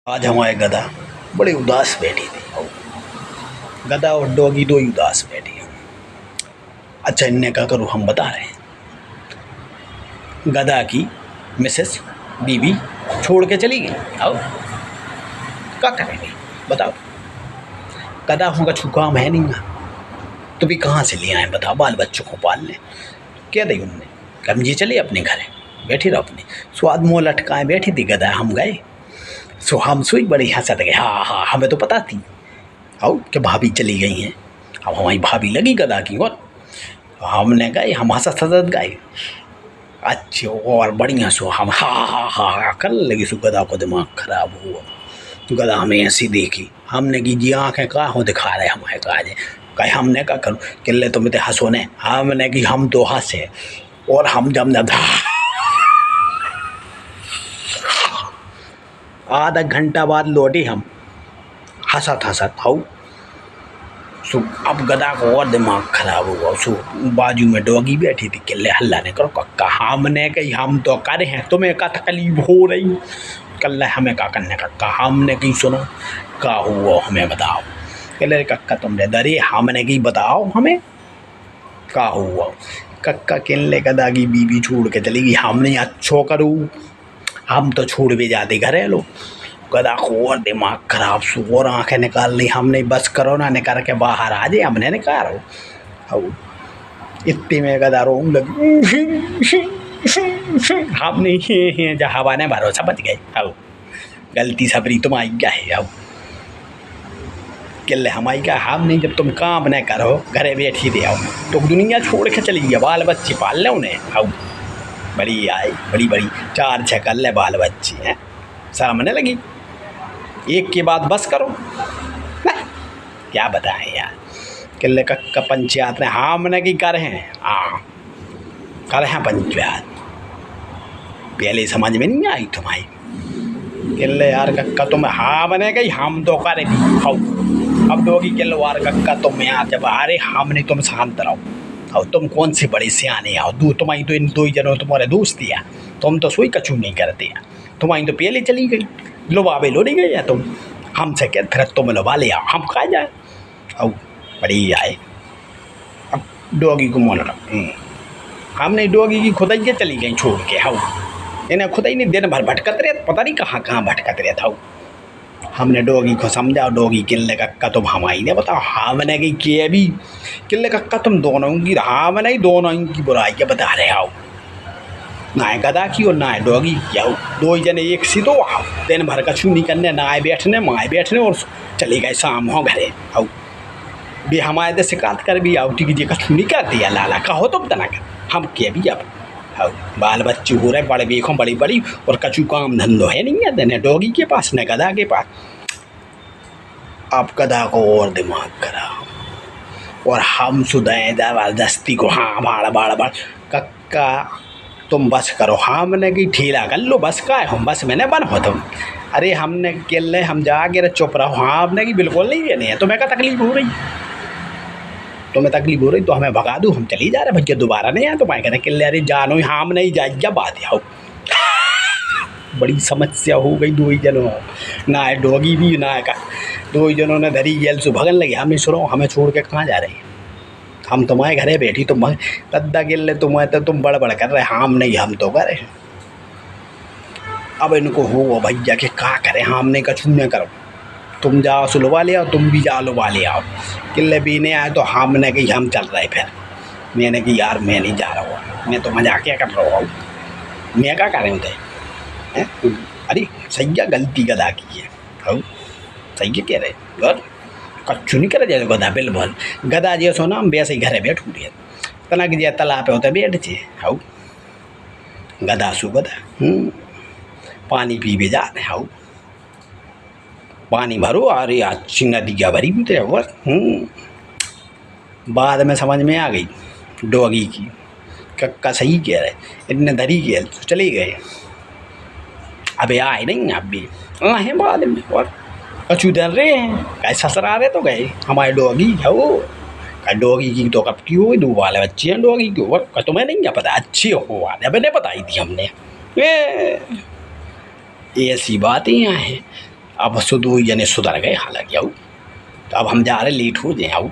आज हमारे गधा बड़े उदास बैठी थी। गधा और डॉगी दो ही उदास बैठी हैं। अच्छा इनने क्या करूँ हम बता रहे हैं। गधा की मिसेस बीबी छोड़ के चली गई। आओ क्या करेंगे बताओ। गधा होगा छुकाम है नहीं ना तो भी कहाँ से ले आए बताओ। बाल बच्चों को पाल लें क्या दी उनने। कम जी चले अपने घर बैठी रहो अपने स्वाद मुँह लटकाए बैठी थी गधा। हम गए सो हम सुई बड़ी हंसत गए। हाँ हाँ हमें तो पता थी आओ कि भाभी चली गई हैं। अब हमारी भाभी लगी गधा की और हमने गए हम हंसत हंसत गए। अच्छे और बढ़िया सो हम हाँ हाँ हाँ हाँ कर लगी। सो गधा को दिमाग खराब हुआ। गधा हमें ऐसी देखी हमने की जी आँखें कहाँ हो दिखा रहे हमारे काज कहे हमने क्या करूँ किले तुम इतने हंसो ने। हमने कि हम तो हंसे और हम जब न आधा घंटा बाद लौटे हम हंसत हंसत हाउ। सो अब गधा को और दिमाग खराब हुआ। सो बाजू में डॉगी बैठी थी किले हल्ला नहीं करो कक्का। हमने कही हम तो करे हैं तुम्हें क्या तकलीफ हो रही कल हमें क्या करने कक्का। हमने कही सुनो क्या हुआ हमें बताओ। कले कक्का तुमने डरे हमने कही बताओ हमें क्या हुआ। कक्का किले गधा की बीबी छोड़ के चली गई। हमने अच्छो करूँ हम तो छोड़ भी जाते घरे लो। गधा को और दिमाग खराब सो और आँखें निकाल ली हमने। बस करो ना निकाल के बाहर आ जाए हमने निकालो। अब इतने में गधा रोने लगी। हमने जहाँ हवा ने भरोसा बच गए। अब गलती सबरी तुम आई क्या है। अब किले हमारी क्या हम नहीं जब तुम काम न करो घरे बैठी दे आओ तो दुनिया छोड़ के चली गई। बाल बच्चे पाल ले उन्हें। अब बड़ी आई बड़ी बड़ी 4 छकल ले बाल बच्चे हैं सामने लगी एक के बाद बस करो क्या बताएं यार। किले का पंचायत ने हाँ मैंने की कर हैं हाँ कर हैं पंचायत पहले समझ में नहीं आई तुम्हारी। किले यार कक्का तुम हाँ बने गई हम तो करे खाओ। अब दोगी किलो यार कक्का तुम यार जब अरे हमने तुम शांत रहो। और तुम कौन से बड़े सियाने आओ तुम्हारी तो इन 2 जनों तुम्हारे दोस्त दिया तुम तो सोई कछू नहीं करते तुम्हारी तो पहले चली गई लो बाबे लो नहीं गई है तुम हमसे क्या फिर तुम लोबा ले आओ हम खा जाए। अब बड़ी आए अब डॉगी को मोल हमने डॉगी की खुदाई के चली गई छोड़ के। हाँ इन्हें खुदाई नहीं दिन भर भटकत रहे पता नहीं कहाँ कहाँ भटकत रहे था। हमने डॉगी को समझा डॉगी किले कक्का तुम हमारी ने बताओ हमने की किए भी किले कक्का तुम दोनों की हमने ही दोनों की बुराई के बता रहे आओ ना है गधा की और ना है डॉगी की। आओ 2 जने एक सी दो आओ दिन भर कछू नहीं करने ना आए बैठने माए बैठने और चले गए शाम हो घरे। आओ भी हमारे तो शिकायत कर भी आओ ठीक जी कछू नहीं करती है लाला कहो तुम तना कर हम के भी अब हाँ बाल बच्चे हो रहे बड़े बेखों बड़ी बड़ी और कछू काम धंधो है नहीं है न डॉगी के पास न गधा के पास। अब गधा को और दिमाग खराब और हम सुधाए जबरदस्ती को हाँ बाड़ बाड़ बाड़ कक्का तुम बस करो हमने की ठेला कर लो बस का है हम बस मैंने बन हो तुम। अरे हमने केले हम जाके चुप रहो हाँ हमने की बिल्कुल नहीं रहने है तुम्हें क्या तकलीफ हो रही तुम्हें तकलीफ हो रही तो हमें भगा दूँ हम चली जा रहे भैया दोबारा नहीं आए तो मैं कहते किले अरे जानो हम नहीं जाइए बात आओ। बड़ी समस्या हो गई 2 जनों ना है डॉगी भी ना है का 2 जनों ने धरी गेल सो भगन लगे हमने सुनो हमें छोड़ के कहाँ जा रहे हैं हम तुम्हारे घरे बैठी तुम गद्दा गिल्ले तुम्हें तो तुम बड़ कर रहे हम नहीं हम तो करे। अब इनको हो भैया के क्या करें हमने कछू न करो तुम जाओ सुलवा ले आओ तुम भी जाओ लुवा ले आओ। किले भी नहीं आए तो हमने कही हम चल रहे फिर मैंने कि यार मैं नहीं जा रहा हूँ मैं तो मजाक क्या कर रहा हूँ मैं क्या करें उधर। अरे सही गलती गधा की है हाँ सही कह रहे और कच्चू नहीं करे जाए गधा बिल्कुल गधा जो सो ना हम वैसे ही घरे बैठू रहे तना कि तालाब पे होता बैठ चे हाँ गधा सु गधा पानी पी भी जाते हाँ पानी भरो अरे अच्छी नदिया भरी भी थे बस। बाद में समझ में आ गई डॉगी की कक्का सही कह रहे इतने धरी गए चले गए। अबे आए नहीं अब भी आए बाद में और कछू डर रहे हैं कैसे ससुरा रहे तो गए हमारे डॉगी है वो डॉगी की तो कब की हो गई 2 वाले बच्चे हैं डॉगी की ऊपर तुम्हें नहीं पता अच्छी हो वाले मैंने बताई थी हमने ऐसी बातें यहाँ हैं अब दो जने सुधर गए हालांकि आओ, तो अब हम जा रहे लेट हो जाए आओ।